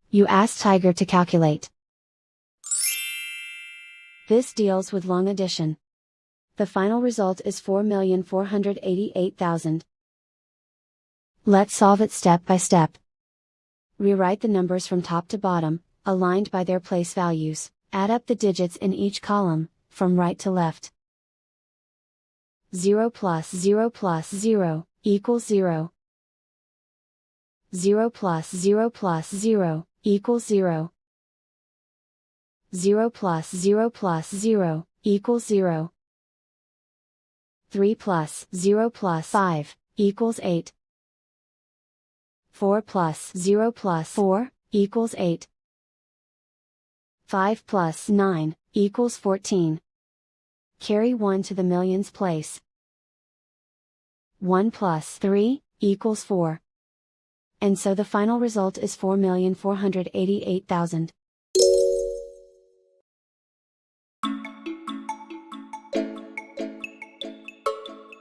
You ask Tiger to calculate. This deals with long addition. The final result is 4,488,000. Let's solve it step by step. Rewrite the numbers from top to bottom, aligned by their place values. Add up the digits in each column, from right to left. 0 plus 0 plus 0, equals 0. 0 plus 0 plus 0, equals 0. 0 plus 0 plus 0, equals 0. 3 plus 0 plus 5, equals 8. 4 plus 0 plus 4, equals 8. 5 plus 9, equals 14. Carry 1 to the millions place. 1 plus 3, equals 4. And so the final result is 4,488,000.